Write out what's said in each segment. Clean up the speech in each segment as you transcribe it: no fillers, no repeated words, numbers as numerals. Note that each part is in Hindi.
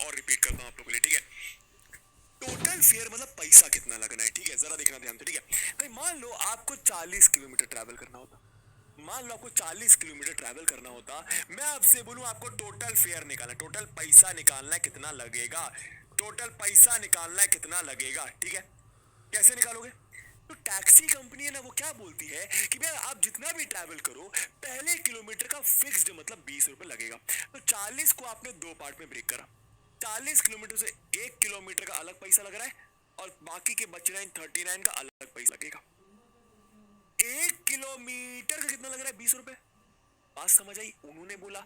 और रिपीट करता हूँ आप लोगों के लिए, ठीक है। टोटल फेयर मतलब पैसा कितना लगना है, ठीक है, जरा देखना ध्यान से, ठीक है भाई। मान लो आपको 40 किलोमीटर ट्रैवल करना होता, मान लो आपको 40 किलोमीटर ट्रैवल करना होता, मैं आपसे बोलूं आपको टोटल फेयर निकालना, टोटल पैसा निकालना है, कितना लगेगा, टोटल पैसा निकालना है कितना लगेगा, ठीक है। कैसे निकालोगे? तो टैक्सी कंपनी है ना, वो क्या बोलती है कि भैया आप जितना भी ट्रैवल करो, पहले किलोमीटर का फिक्स्ड मतलब 20 रुपए लगेगा। तो 40 को आपने दो पार्ट में ब्रेक करा, 40 किलोमीटर से 1 किलोमीटर का अलग पैसा लग रहा है और बाकी के बच रहे 39 का अलग पैसा लगेगा। 1 किलोमीटर का कितना लग रहा है? 20 रुपए। बात समझ आई? उन्होंने बोला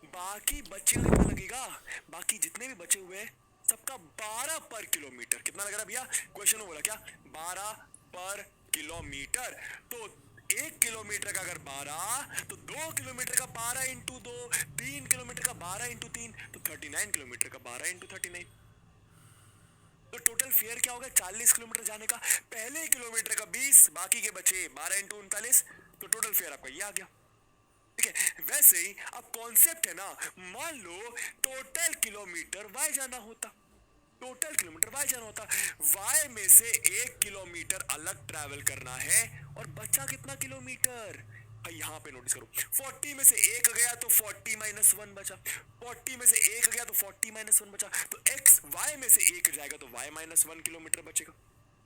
बाकी बचे कितना लगेगा, बाकी जितने भी बचे हुए हैं सबका 12 पर किलोमीटर कितना लग रहा है भैया? क्वेश्चन में बोला क्या? 12 पर किलोमीटर। तो 1 किलोमीटर का अगर 12, तो 2 किलोमीटर का 12 इंटू 2, 3 किलोमीटर का 12 इंटू 3, तो 39 किलोमीटर का 12 इंटू 39। तो टोटल फेयर क्या होगा? 40 किलोमीटर जाने का, पहले किलोमीटर का 20, बाकी के बचे 12 इंटू 39, तो टोटल फेयर आपका ये आ गया, ठीक है। वैसे ही अब कॉन्सेप्ट है ना, मान लो टोटल किलोमीटर वाई जाना होता, टोटल किलोमीटर वाई जाना होता, वाई में से 1 किलोमीटर अलग ट्रैवल करना है और बचा कितना किलोमीटर? भाई यहाँ पे नोटिस करो, 40 में से 1 गया तो 40 माइनस 1 बचा, 40 में से 1 गया तो 40 माइनस 1 बचा, तो एक्स वाई में से 1 जाएगा तो वाई माइनस 1 किलोमीटर बचेगा।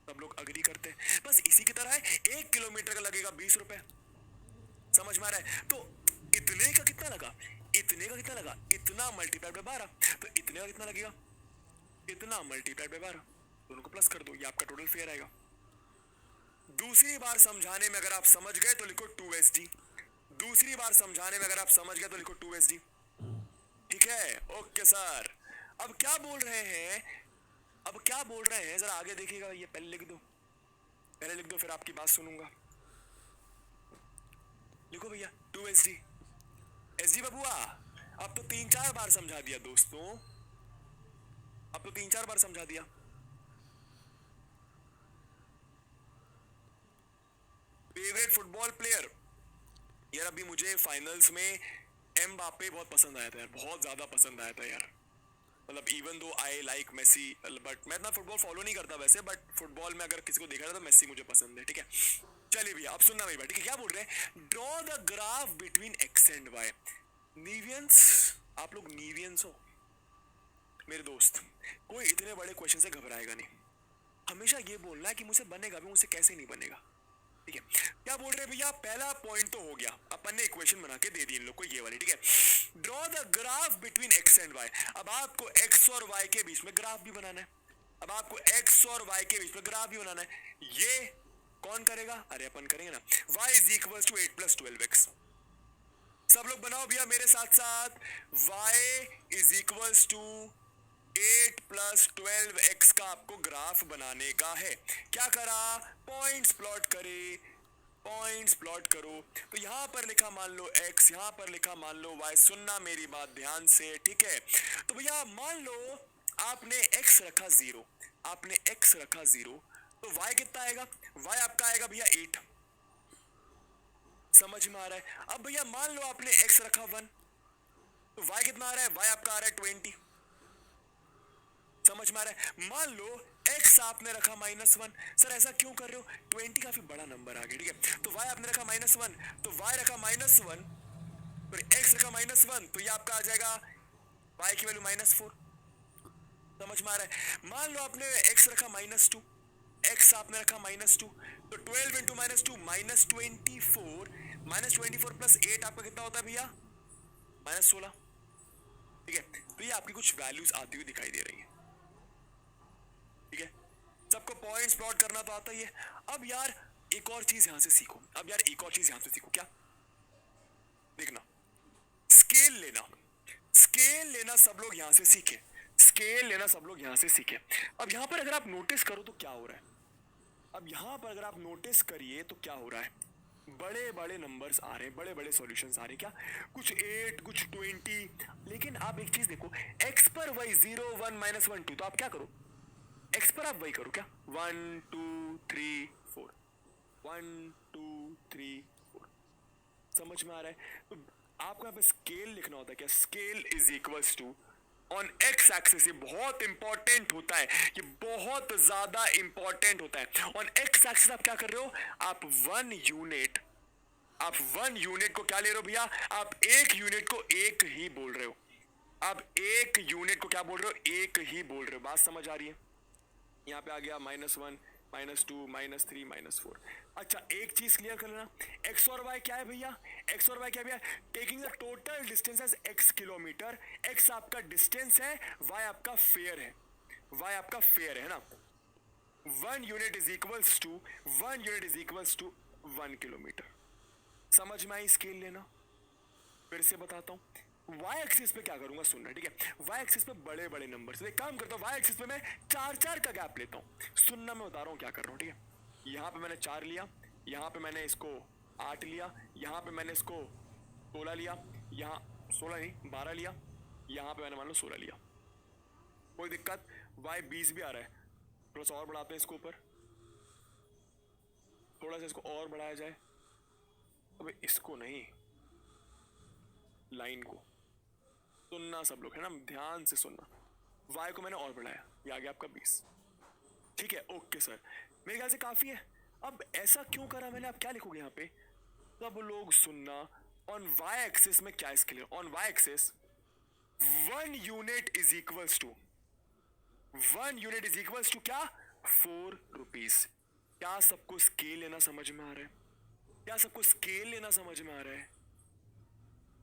सब लोग अग्री करते हैं। बस इसी की तरह है, 1 किलोमीटर का लगेगा 20 रुपए, समझ में आ रहा है? तो इतने का कितना लगा, इतने का कितना लगा, इतना मल्टीप्लाई बाय 12, तो इतने का कितना लगेगा, इतना मल्टीप्लाई बाय 12, दोनों को प्लस कर दो, ये आपका टोटल फेयर आएगा। दूसरी बार समझाने में अगर आप समझ गए तो लिखो 2SD, दूसरी बार समझाने में अगर आप समझ गए तो लिखो 2SD, ठीक है। ओके सर, अब क्या बोल रहे हैं, अब क्या बोल रहे हैं जरा आगे देखिएगा, ये पहले लिख दो, पहले लिख दो, फिर आपकी बात सुनूंगा। लिखो भैया 2SD। SD बबुआ, अब तो 3-4 बार समझा दिया दोस्तों, अब तो 3-4 बार समझा दिया। फेवरेट फुटबॉल प्लेयर, यार अभी मुझे फाइनल्स में एम्बापे बहुत पसंद आया था यार, बहुत ज्यादा पसंद आया था यार, मतलब even though I like Messi, but मैं इतना फुटबॉल फॉलो नहीं करता वैसे, बट फुटबॉल में अगर किसी को देखा जाए तो मेसी मुझे पसंद है, ठीक है। चलिए भैया अब सुनना मेरी बात, ठीक है। क्या बोल रहे हैं? Draw the graph between x and y. नीवियंस, आप लोग नीवियंस हो मेरे दोस्त, कोई इतने बड़े क्वेश्चन से घबराएगा नहीं, हमेशा ये बोलना है कि मुझसे बनेगा भी, मुझसे कैसे नहीं बनेगा, ठीक है। क्या बोल रहे हैं भैया? पहला पॉइंट तो हो गया, अपन ने इक्वेशन बना के दे दी इन लोग को, ये वाली, ठीक है। Draw the graph between x and Y. अब आपको एक्स और वाई के बीच में ग्राफ भी बनाना है, अब आपको एक्स और वाई के बीच में ग्राफ भी बनाना है, ये कौन करेगा? अरे अपन करेंगे ना। y is equal to 8 plus 12x, सब लोग बनाओ भैया मेरे साथ साथ, y is equal to 8 plus 12x का आपको ग्राफ बनाने का है। क्या करा? पॉइंट्स प्लॉट करे, पॉइंट्स प्लॉट करो, तो यहां पर लिखा मान लो x, यहां पर लिखा मान लो y, सुनना मेरी बात ध्यान से, ठीक है। तो भैया मान लो आपने x रखा 0, आपने x रखा 0, तो y कितना आएगा? y आपका आएगा भैया 8, समझ में आ रहा है? अब भैया मान लो आपने x रखा 1, तो y कितना आ रहा है? y आपका आ रहा है 20, समझ में आ रहा है? मान लो x आपने रखा -1, सर ऐसा क्यों कर रहे हो? 20 काफी बड़ा नंबर आ गया, ठीक है। तो y आपने रखा -1, तो y रखा -1, फिर x रखा -1, तो ये आपका आ जाएगा y की वैल्यू -4, समझ में आ रहा है? मान लो आपने x रखा -2, x आपने रखा -2, तो 12 इंटू -2 -24, -24 प्लस 8 आपका कितना होता है भैया? -16, ठीक है। तो ये आपकी कुछ वैल्यूज आती हुई दिखाई दे रही है, ठीक है। सबको पॉइंट्स प्लॉट करना तो आता ही है। अब यार एक और चीज यहां से सीखो, अब यार एक और चीज यहां से सीखो, क्या? देखना, स्केल लेना, स्केल लेना सब लोग यहां से सीखे, स्केल लेना सब लोग यहां से सीखे। अब यहां पर अगर आप नोटिस करो तो क्या हो रहा है, अब यहां पर अगर आप नोटिस करिए तो क्या हो रहा है, बड़े बड़े नंबर्स आ रहे हैं, बड़े बड़े सॉल्यूशंस आ रहे हैं, क्या कुछ 8 कुछ 20, लेकिन आप एक चीज देखो, x पर वही 0 1 -1 2, तो आप क्या करो, x पर आप वही करो, क्या 1 2 3 4, 1 2 3 4, समझ में आ रहा है? तो आपको यहाँ पे स्केल लिखना होता है, क्या scale is equals to on X axis, ये बहुत इंपॉर्टेंट होता है, ये बहुत ज्यादा इंपॉर्टेंट होता है। ऑन एक्स एक्सिस आप क्या कर रहे हो, आप वन यूनिट को क्या ले रहे हो भैया, आप एक यूनिट को एक ही बोल रहे हो, आप एक यूनिट को क्या बोल रहे हो, एक ही बोल रहे हो। बात समझ आ रही है? यहाँ पे आ गया -1, -2, -3, -4। अच्छा एक चीज क्लियर कर लेना, एक्स और वाई क्या है भैया, एक्स और वाई क्या है भैया, taking the total distance as x kilometre, x आपका डिस्टेंस है, y आपका फेयर है, y आपका फेयर है ना। 1 unit is equals to 1 kilometre. समझ में आई स्केल लेना? फिर से बताता हूं, वाई एक्सिस पे क्या करूंगा सुनना, ठीक है, वाई एक्सिस पे बड़े बड़े नंबर से एक काम करता हूं, वाई एक्सिस पे मैं 4 का गैप लेता हूं। सुनना, मैं बता रहा हूं क्या कर रहा हूं, ठीक है। यहां पे मैंने 4 लिया, यहां पे मैंने इसको 8 लिया, यहां पे मैंने इसको 16 लिया, यहां 16 नहीं 12 लिया, यहां पे मैंने मान लो 16 लिया। कोई दिक्कत? वाई 20 भी आ रहा है, थोड़ा सा और बढ़ाते हैं इसको ऊपर, थोड़ा सा इसको और बढ़ाया जाए, अबे इसको नहीं, लाइन को। सुनना सब लोग है ना, ध्यान से सुनना। y को मैंने और बढ़ाया, ये आ गया आपका 20। ठीक है, ओके सर, मेरे ख्याल से काफी है। अब ऐसा क्यों करा मैंने, आप क्या लिखोगे यहाँ पे, सब लोग सुनना। ऑन y एक्सिस में क्या स्केल है, on y axis 1 unit is equals to, 1 unit is equals to क्या, 4 रुपीज। क्या सबको स्केल लेना समझ में आ रहा है, क्या सबको स्केल लेना समझ में आ रहा है?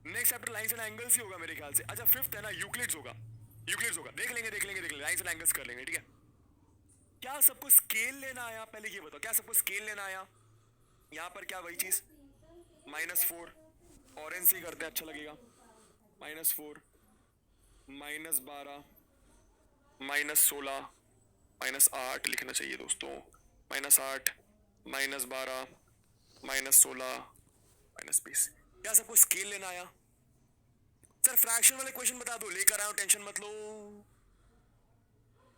Next chapter lines and angles ही होगा मेरे ख्याल से। अच्छा फिफ्थ है ना, यूक्लिड्स होगा, यूक्लिड्स होगा, देख लेंगे लाइंस एंड एंगल्स कर लेंगे, ठीक है। क्या सबको स्केल लेना आया, पहले ये बताओ, क्या सबको स्केल लेना आया? यहां पर क्या वही चीज, -4, ऑरेंज से करते हैं अच्छा लगेगा, -4, -12, -16, -8 लिखना चाहिए दोस्तों, -8, -12, -16, -20। क्या सबको स्केल लेना आया? सर फ्रैक्शन वाले क्वेश्चन बता दो, लेकर आया हूं, टेंशन मत लो।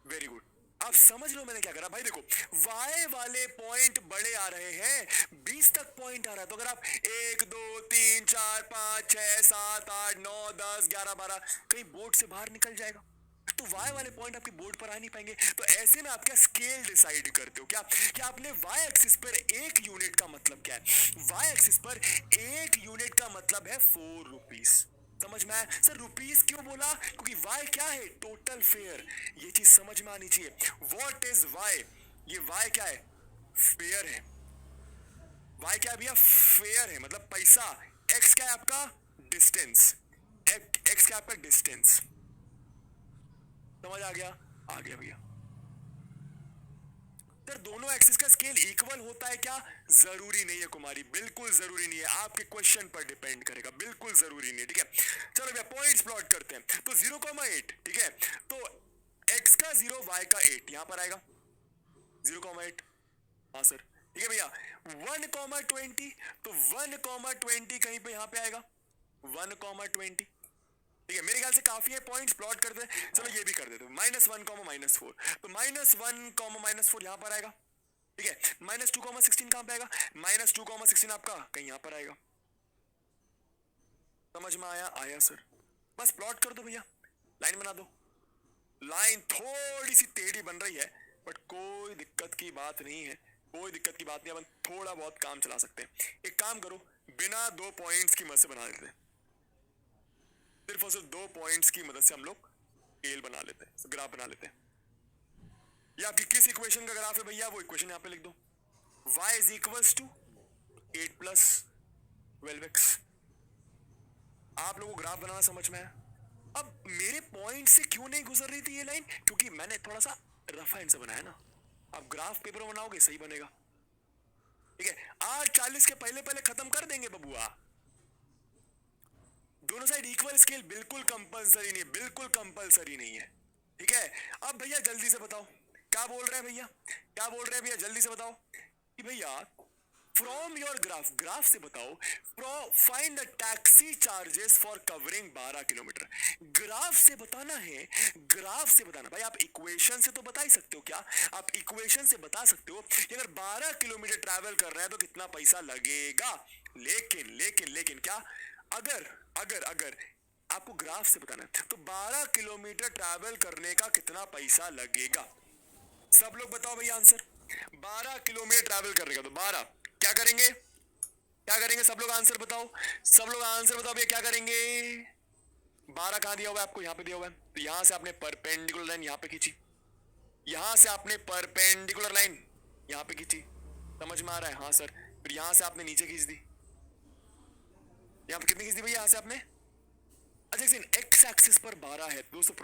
वेरी गुड, आप समझ लो मैंने क्या करा भाई। देखो y वाले पॉइंट बड़े आ रहे हैं, 20 तक पॉइंट आ रहा है, तो अगर आप 1 2 3 4 5 6 7 8 9 10 11 12 कहीं बोर्ड से बाहर निकल जाएगा, तो y वाले पॉइंट आपके बोर्ड पर आ नहीं पाएंगे। तो ऐसे में आप क्या स्केल डिसाइड करते हो, क्या आपने y एक्सिस पर 1 यूनिट का मतलब क्या है, y एक्सिस पर 1 यूनिट का मतलब है 4 रुपीज। समझ में आया? सर रुपीस क्यों बोला, क्योंकि y क्या है, टोटल फेयर, ये चीज समझ में आनी चाहिए। व्हाट इज y, ये y क्या है, फेयर है। y क्या है भैया, फेयर है, मतलब पैसा। x क्या है आपका, डिस्टेंस, x क्या है आपका, डिस्टेंस। समझ आ गया भैया। सर दोनों एक्सिस का स्केल इक्वल होता है क्या, जरूरी नहीं है कुमारी, बिल्कुल जरूरी नहीं है, आपके क्वेश्चन पर डिपेंड करेगा, बिल्कुल जरूरी नहीं है, ठीक है। चलो भैया पॉइंट्स प्लॉट करते हैं, तो 0,8, ठीक है, तो x का 0 y का 8 यहां पर आएगा, 0,8, हाँ सर, ठीक है भैया। 1,20, तो 1,20 कहीं पे यहां पे आएगा, 1,20, ठीक है, मेरे ख्याल से काफी है, पॉइंट्स प्लॉट करते हैं। चलो ये भी कर देते हैं, -1, -4, तो -1, -4 यहां पर आएगा, ठीक है। -2, 16 कहां पे आएगा, -2, 16 आपका कहीं यहां पर आएगा। समझ में आया सर, बस प्लॉट कर दो भैया, लाइन बना दो। लाइन थोड़ी सी टेढ़ी बन रही है, बट कोई दिक्कत की बात नहीं है, कोई दिक्कत की बात नहीं, अपन थोड़ा बहुत काम चला सकते हैं। एक काम करो, बिना 2 पॉइंट्स की मदद से बना देते हैं, सिर्फ और सिर्फ 2 पॉइंट्स की मदद से हम लोग स्केल बना लेते हैं, ग्राफ बना लेते हैं। ये आपकी किस इक्वेशन का ग्राफ है भैया, वो इक्वेशन यहां पे लिख दो, y is equals to 8 + 12x। आप लोगों को ग्राफ बनाना समझ में आया? अब मेरे पॉइंट से क्यों नहीं गुजर रही थी ये लाइन, क्योंकि मैंने थोड़ा सा रफ हैंड से बनाया ना। आप ग्राफ पेपर में बनाओगे सही बनेगा, ठीक है। 8:40 के पहले पहले खत्म कर देंगे बबुआ। दोनों साइड इक्वल स्केल बिल्कुल कंपलसरी नहीं है, बिल्कुल कंपलसरी नहीं है, ठीक है। अब भैया जल्दी से बताओ क्या बोल रहे हैं भैया, क्या बोल रहे हैं भैया, जल्दी से बताओ कि भैया फ्रॉम योर ग्राफ से बताओ, find the taxi charges for covering 12 kilometre. Graph से बताना है, ग्राफ से बताना। भाई आप इक्वेशन से तो बता ही सकते हो, क्या आप इक्वेशन से बता सकते हो कि अगर 12 किलोमीटर ट्रैवल कर रहे हैं तो कितना पैसा लगेगा, लेकिन लेकिन लेकिन क्या, अगर अगर अगर आपको ग्राफ से बताना है। तो 12 किलोमीटर ट्रैवल करने का कितना पैसा लगेगा? सब लोग बताओ भैया आंसर। 12 किलोमीटर ट्रैवल करने का, तो 12 क्या करेंगे, क्या करेंगे? सब लोग आंसर बताओ, सब लोग आंसर बताओ भैया, क्या करेंगे? 12 कहां दिया हुआ है आपको? यहां पे दिया हुआ है। तो यहां से आपने परपेंडिकुलर लाइन यहां पे खींची, यहां से आपने परपेंडिकुलर लाइन यहां पे खींची, समझ में आ रहा है? हाँ सर। फिर यहां से आपने नीचे खींच दी, यहां पे कितनी खींच दी भैया यहां से आपने? अच्छा एक्स एक्सिस पर 12 है दोस्तों।